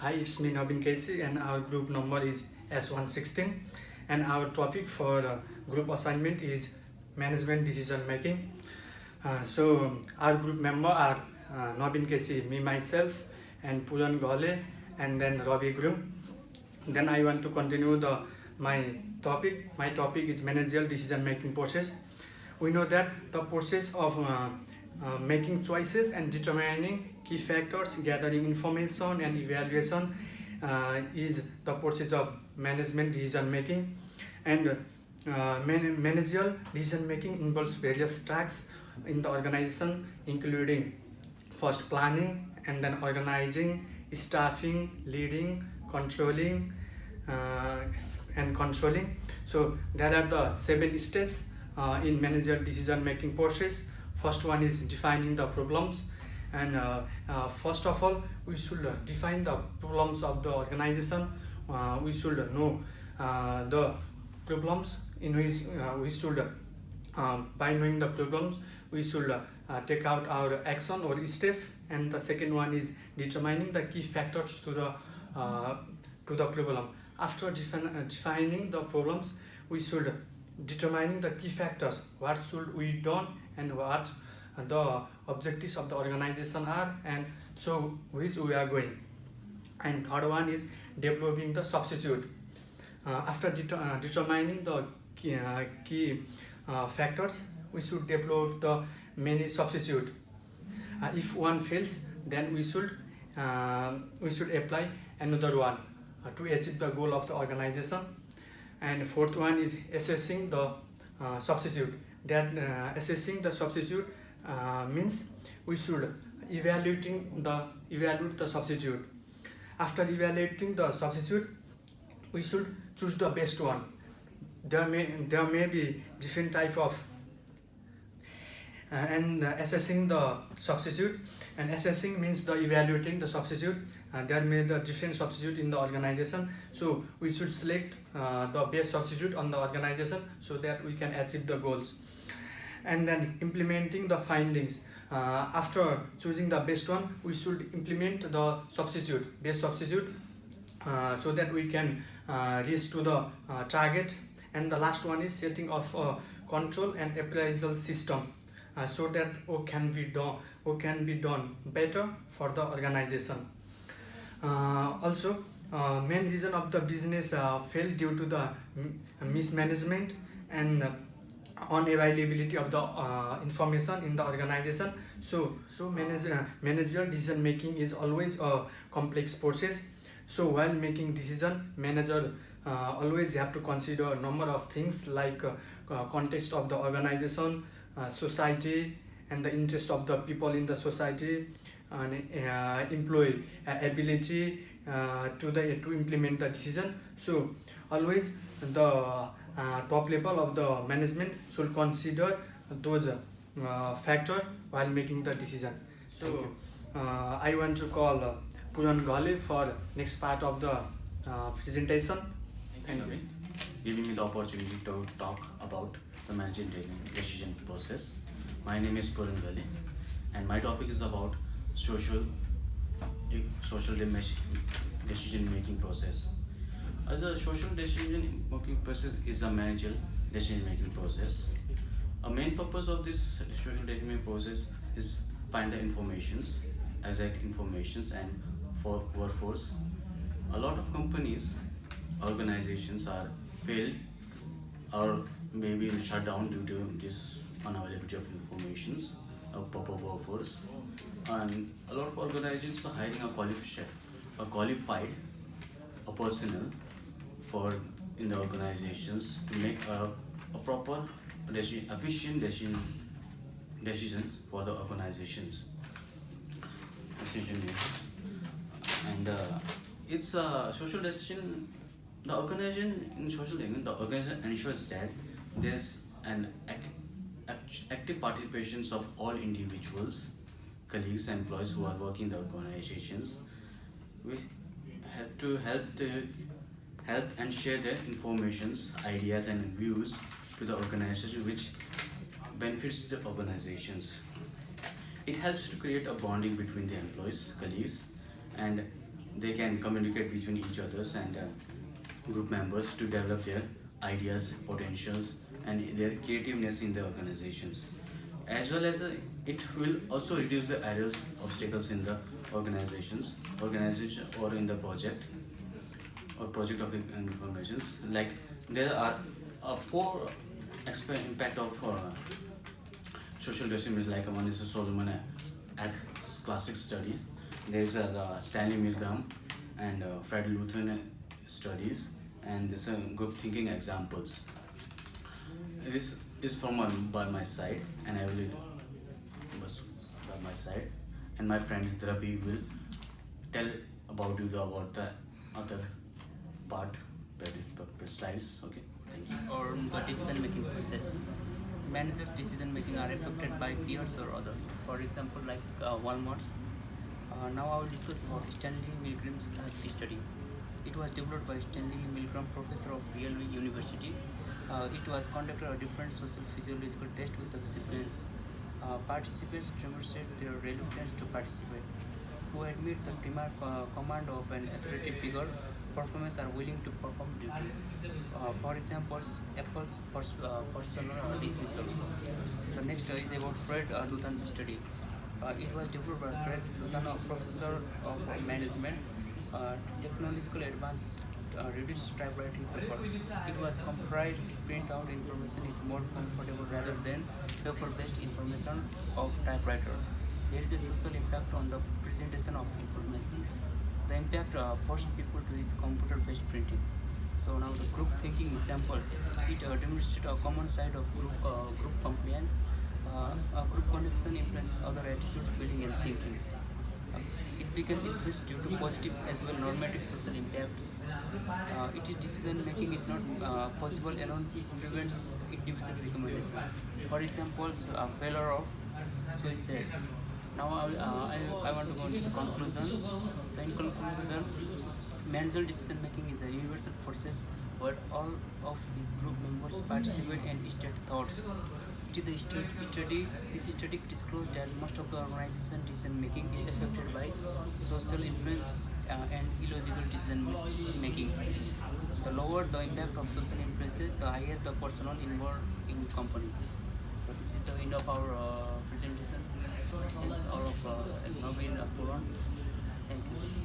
Hi, it's me Navin Casey, and our group number is s1-16, and our topic for group assignment is management decision making. Our group member are Navin Casey, me myself, and Puran Gole, and then Ravi Grum. Then I want to continue my topic. My topic is managerial decision making process. We know that the process of making choices and determining key factors, gathering information and evaluation is the process of management decision making. And managerial decision making involves various tracks in the organization, including first planning and then organizing, staffing, leading, controlling, uh, and controlling. So there are the 7 steps in managerial decision making process. First one is defining the problems, and first of all we should define the problems of the organization. We should know the problems in which we should by knowing the problems we should take out our action or step. And the second one is determining the key factors to the problem. After defining the problems, we should determining the key factors, what should we done and what the objectives of the organization are, and so which we are going. And third one is developing the substitute. After determining the key factors, we should develop the many substitute. If one fails, then we should apply another one to achieve the goal of the organization. And fourth one is assessing the substitute. That assessing the substitute means we should evaluate the substitute. After evaluating the substitute, we should choose the best one. There may be different type of and assessing the substitute. And assessing means the evaluating the substitute. There may be the different substitute in the organization, so we should select the best substitute on the organization so that we can achieve the goals. And then implementing the findings. After choosing the best one, we should implement the best substitute, so that we can reach to the target. And the last one is setting of control and appraisal system, so that what can be done better for the organization. Also, main reason of the business failed due to the mismanagement and unavailability of the information in the organization. So managerial decision making is always a complex process. So while making decision, manager always have to consider a number of things like context of the organization, society, and the interest of the people in the society, and employee ability to implement the decision. So always the top level of the management should consider those factors while making the decision. So I want to call Puran Gale for next part of the presentation. Thank you, giving me the opportunity to talk about the management decision process. My name is Puran Gale, and my topic is about social decision making process. The social decision making process is a managerial decision making process. A main purpose of this social decision making process is find the exact informations, and for workforce. A lot of companies, organizations are failed or maybe shut down due to this unavailability of informations of proper workforce. And a lot of organizations are hiring a qualified personnel for in the organizations to make a proper efficient decisions for the organizations decision making. And it's a social decision. The organization ensures that there's an active participation of all individuals, colleagues, and employees who are working in the organizations. We have to help and share their informations, ideas, and views to the organization, which benefits the organizations. It helps to create a bonding between the employees, colleagues, and they can communicate between each others and group members to develop their ideas, potentials, and their creativeness in the organizations. As well as it will also reduce the errors, obstacles in the organization or in the project or project of the informations. Like there are four impact of social decisions. Like one is a Solomon Ag classic study. There is the Stanley Milgram and Fred Lutheran studies, and this good thinking examples. This is from by my side, and I will by my side, and my friend Drabi will tell about about the other part very precise. Okay, thank you. Or the decision making process. Managers' decision making are affected by peers or others. For example, like Walmart's. Now I will discuss about Stanley Milgram's last study. It was developed by Stanley Milgram, professor of Yale University. It was conducted a different social physiological test with the recipients. Participants demonstrated their reluctance to participate. To admit the command of an authoritative figure, performers are willing to perform duty. For example, Apple's personal dismissal. The next is about Fred Luthan's study. It was developed by Fred Luthan, a professor of management. Technological advance reduced typewriting paper. It was comprised print out information is more comfortable rather than paper-based information of typewriter. There is a social impact on the presentation of information. The impact forced people to use computer-based printing. So now the group thinking examples. It demonstrates a common side of group compliance. A group connection influences other attitudes, feeling, and thinkings. It became influenced due to positive as well normative social impacts. It is decision making is not possible alone. It prevents individual recommendation. For example, failure of suicide. Now I want to go into the conclusions. So in conclusion, managerial decision making is a universal process where all of these group members participate and state thoughts. This study disclosed that most of the organization decision making is affected by social influence and illogical decision making. The lower the impact of social influences, the higher the personal involved in company. So this is the end of our presentation. Thanks all of Nobin Puran. Thank you.